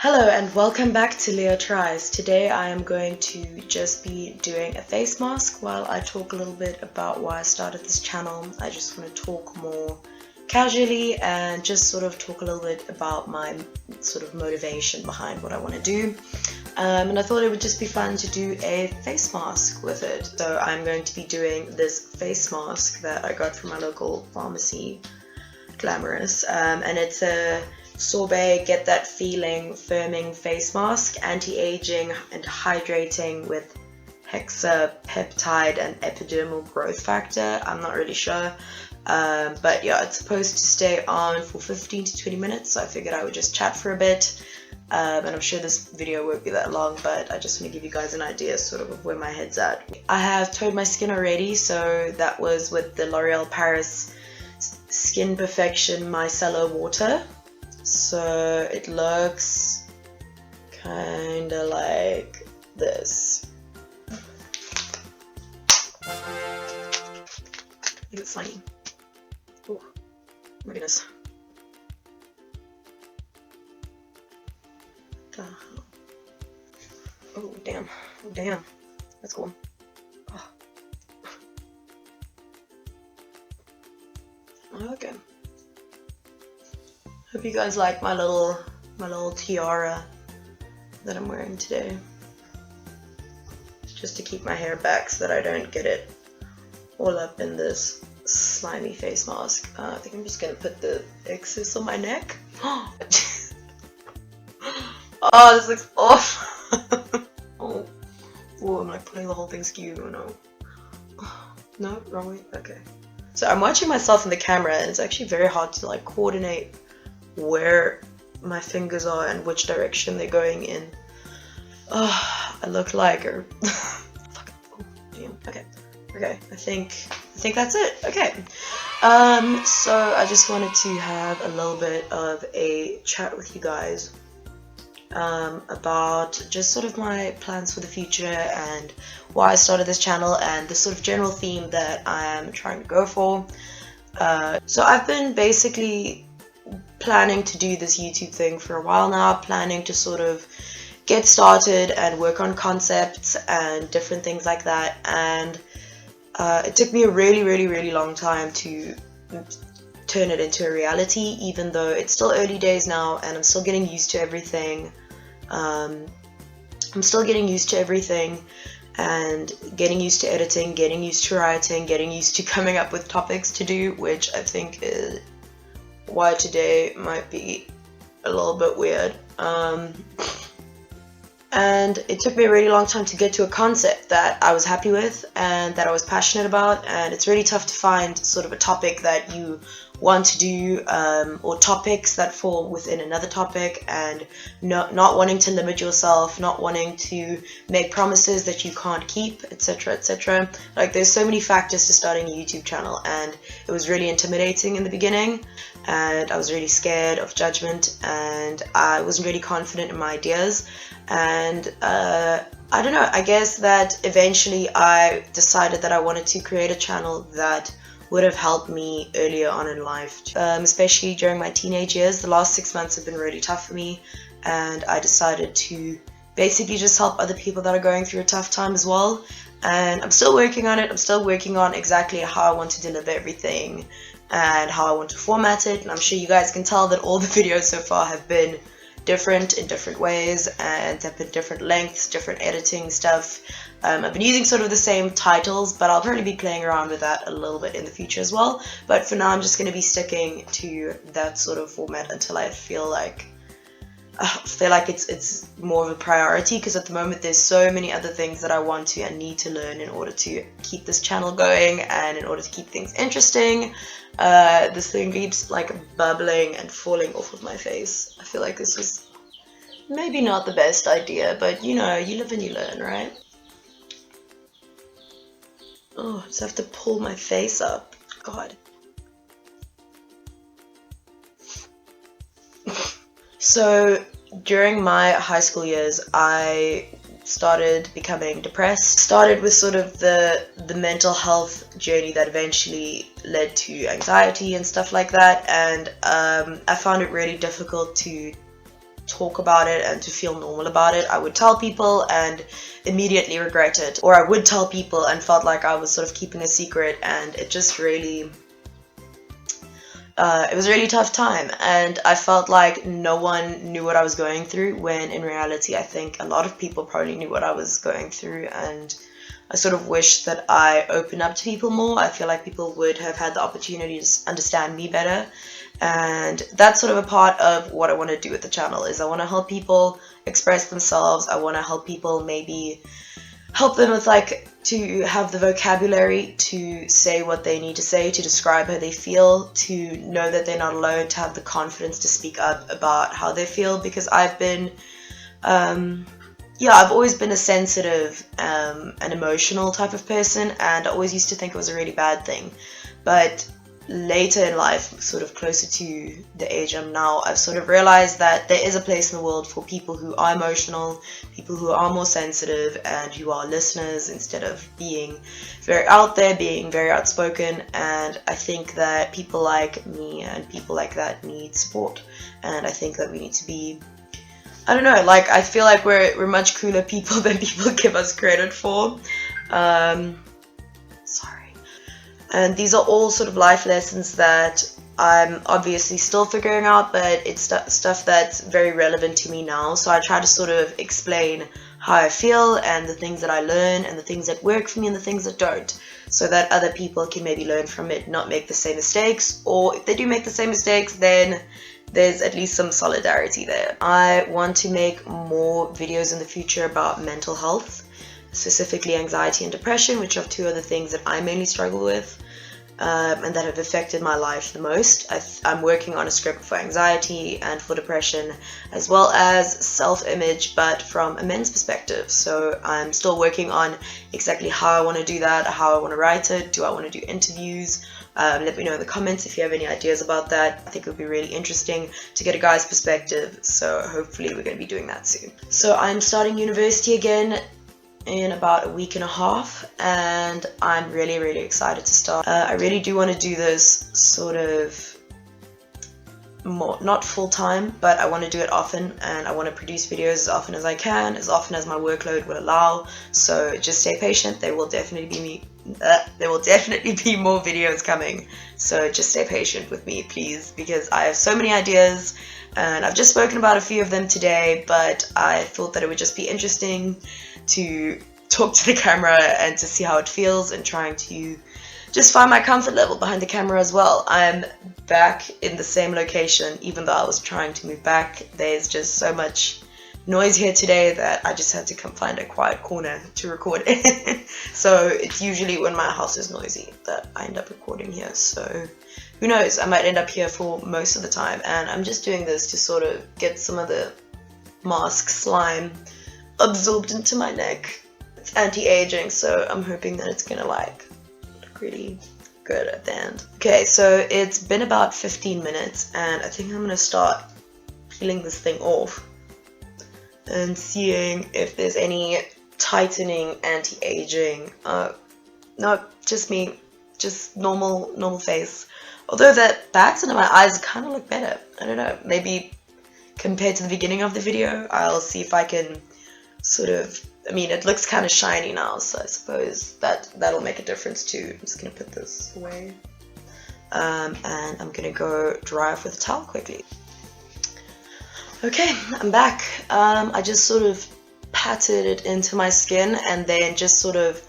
Hello and welcome back to Leo Tries. Today I am going to just be doing a face mask while I talk a little bit about why I started this channel. I just want to talk more casually and just sort of talk a little bit about my sort of motivation behind what I want to do. And I thought it would just be fun to do a face mask with it. So I'm going to be doing this face mask that I got from my local pharmacy, Glamorous, and it's a Sorbet Get That Feeling Firming Face Mask, anti-aging and hydrating with hexapeptide and epidermal growth factor. I'm not really sure, but yeah, it's supposed to stay on for 15 to 20 minutes, so I figured I would just chat for a bit. And I'm sure this video won't be that long, but I just want to give you guys an idea sort of where my head's at. I have toned my skin already, so that was with the L'Oreal Paris Skin Perfection Micellar Water. So it looks kinda like this. Is it slimy? Oh my goodness. Oh damn. Oh damn. That's cool. Oh. Okay. Hope you guys like my little tiara that I'm wearing today. It's just to keep my hair back so that I don't get it all up in this slimy face mask. I think I'm just gonna put the excess on my neck. Oh, this looks awful. Oh, I'm like putting the whole thing skew. Oh no. No, wrong way. Okay. So I'm watching myself in the camera, and it's actually very hard to like coordinate where my fingers are and which direction they're going in. Oh, I look like a oh, damn. Okay, I think that's it. Okay, so I just wanted to have a little bit of a chat with you guys about just sort of my plans for the future and why I started this channel and the sort of general theme that I am trying to go for. So I've been basically planning to do this YouTube thing for a while now, planning to sort of get started and work on concepts and different things like that, and it took me a really long time to turn it into a reality, even though it's still early days now and I'm still getting used to everything. I'm still getting used to everything and getting used to editing, getting used to writing, getting used to coming up with topics to do, which I think is why today might be a little bit weird. And it took me a really long time to get to a concept that I was happy with and that I was passionate about, and it's really tough to find sort of a topic that you want to do, or topics that fall within another topic, and not wanting to limit yourself, not wanting to make promises that you can't keep, etc, etc. Like, there's so many factors to starting a YouTube channel, and it was really intimidating in the beginning, and I was really scared of judgment, and I wasn't really confident in my ideas. And I don't know, I guess that eventually I decided that I wanted to create a channel that would have helped me earlier on in life, especially during my teenage years. The last 6 months have been really tough for me, and I decided to basically just help other people that are going through a tough time as well. And I'm still working on it. I'm still working on exactly how I want to deliver everything and how I want to format it, and I'm sure you guys can tell that all the videos so far have been different in different ways and have been different lengths, different editing stuff. I've been using sort of the same titles, but I'll probably be playing around with that a little bit in the future as well. But for now, I'm just going to be sticking to that sort of format until I feel like it's more of a priority, because at the moment there's so many other things that I want to and need to learn in order to keep this channel going and in order to keep things interesting. This thing keeps like bubbling and falling off of my face. I feel like this is maybe not the best idea, but you know, you live and you learn, right? Oh, I just have to pull my face up. God. So during my high school years, I started becoming depressed. Started with sort of the mental health journey that eventually led to anxiety and stuff like that, and I found it really difficult to talk about it and to feel normal about it. I would tell people and immediately regret it, or I would tell people and felt like I was sort of keeping a secret, and it just really it was a really tough time, and I felt like no one knew what I was going through, when in reality I think a lot of people probably knew what I was going through, and I sort of wish that I opened up to people more. I feel like people would have had the opportunity to understand me better, and that's sort of a part of what I want to do with the channel, is I want to help people express themselves. I want to help people, maybe help them with like to have the vocabulary to say what they need to say, to describe how they feel, to know that they're not alone, to have the confidence to speak up about how they feel, because I've been I've always been a sensitive and emotional type of person, and I always used to think it was a really bad thing. But later in life, sort of closer to the age I'm now, I've sort of realized that there is a place in the world for people who are emotional, people who are more sensitive, and who are listeners instead of being very out there, being very outspoken. And I think that people like me and people like that need support, and I think that we need to be, I don't know, like I feel like we're much cooler people than people give us credit for. Sorry. And these are all sort of life lessons that I'm obviously still figuring out, but it's stuff that's very relevant to me now. So I try to sort of explain how I feel and the things that I learn and the things that work for me and the things that don't, so that other people can maybe learn from it, not make the same mistakes, or if they do make the same mistakes, then there's at least some solidarity there. I want to make more videos in the future about mental health, specifically anxiety and depression, which are two of the things that I mainly struggle with, and that have affected my life the most. I'm working on a script for anxiety and for depression, as well as self-image, but from a men's perspective. So I'm still working on exactly how I want to do that, how I want to write it. Do I want to do interviews? Let me know in the comments if you have any ideas about that. I think it would be really interesting to get a guy's perspective, so hopefully we're going to be doing that soon. So I'm starting university again in about a week and a half, and I'm really, really excited to start. I really do want to do this sort of more, not full-time, but I want to do it often, and I want to produce videos as often as I can, as often as my workload will allow. So just stay patient. There will definitely be more videos coming, so just stay patient with me, please, because I have so many ideas, and I've just spoken about a few of them today, but I thought that it would just be interesting to talk to the camera and to see how it feels, and trying to just find my comfort level behind the camera as well. I'm back in the same location, even though I was trying to move back. There's just so much noise here today that I just had to come find a quiet corner to record in. So it's usually when my house is noisy that I end up recording here. So who knows, I might end up here for most of the time, and I'm just doing this to sort of get some of the mask slime absorbed into my neck. It's anti-aging, so I'm hoping that it's gonna like look really good at the end. Okay, so it's been about 15 minutes, and I think I'm gonna start peeling this thing off and seeing if there's any tightening, anti-aging. No, just me, just normal face. Although the bags under my eyes kind of look better. I don't know, maybe compared to the beginning of the video. I'll see if I can sort of, I mean, it looks kind of shiny now, so I suppose that'll make a difference too. I'm just gonna put this away, and I'm gonna go dry off with a towel quickly. Okay, I'm back. I just sort of patted it into my skin, and then just sort of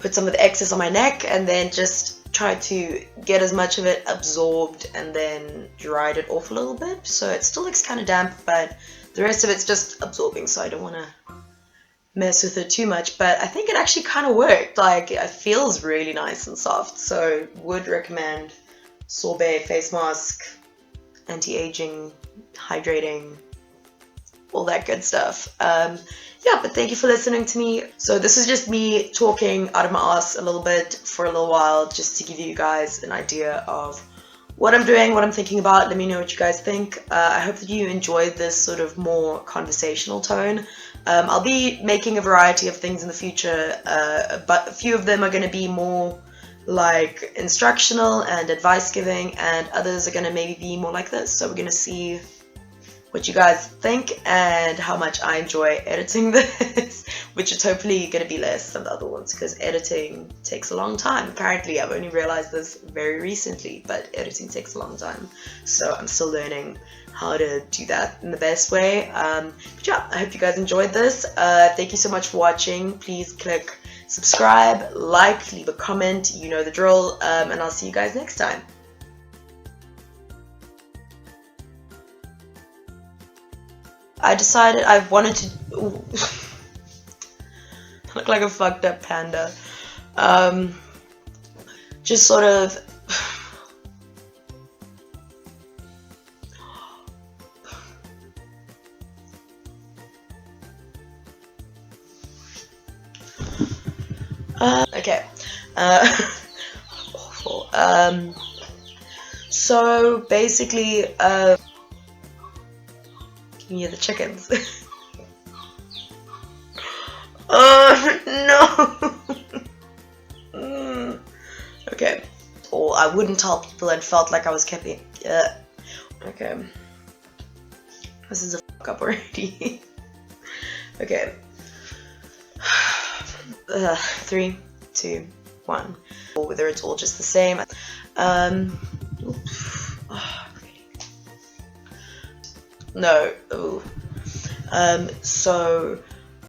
put some of the excess on my neck, and then just tried to get as much of it absorbed, and then dried it off a little bit. So it still looks kind of damp, but the rest of it's just absorbing, so I don't want to mess with it too much. But I think it actually kind of worked. Like, it feels really nice and soft, so would recommend Sorbet face mask, anti-aging, hydrating, all that good stuff. Yeah, but thank you for listening to me. So this is just me talking out of my ass a little bit for a little while, just to give you guys an idea of what I'm doing, what I'm thinking about. Let me know what you guys think. I hope that you enjoyed this sort of more conversational tone. I'll be making a variety of things in the future, but a few of them are going to be more like instructional and advice giving, and others are going to maybe be more like this. So we're going to see what you guys think and how much I enjoy editing this, which is hopefully going to be less than the other ones because editing takes a long time. Apparently, I've only realized this very recently, but editing takes a long time. So I'm still learning how to do that in the best way. But yeah, I hope you guys enjoyed this. Thank you so much for watching. Please click subscribe, like, leave a comment, you know the drill, and I'll see you guys next time. I decided I wanted to look like a fucked up panda. Just sort of okay. Awful. So basically, can you hear the chickens? Oh no. Okay. Or I wouldn't tell people and felt like I was keeping. Okay. This is a fuck up already. Okay. 3, 2, 1. Or whether it's all just the same. No. Ooh. So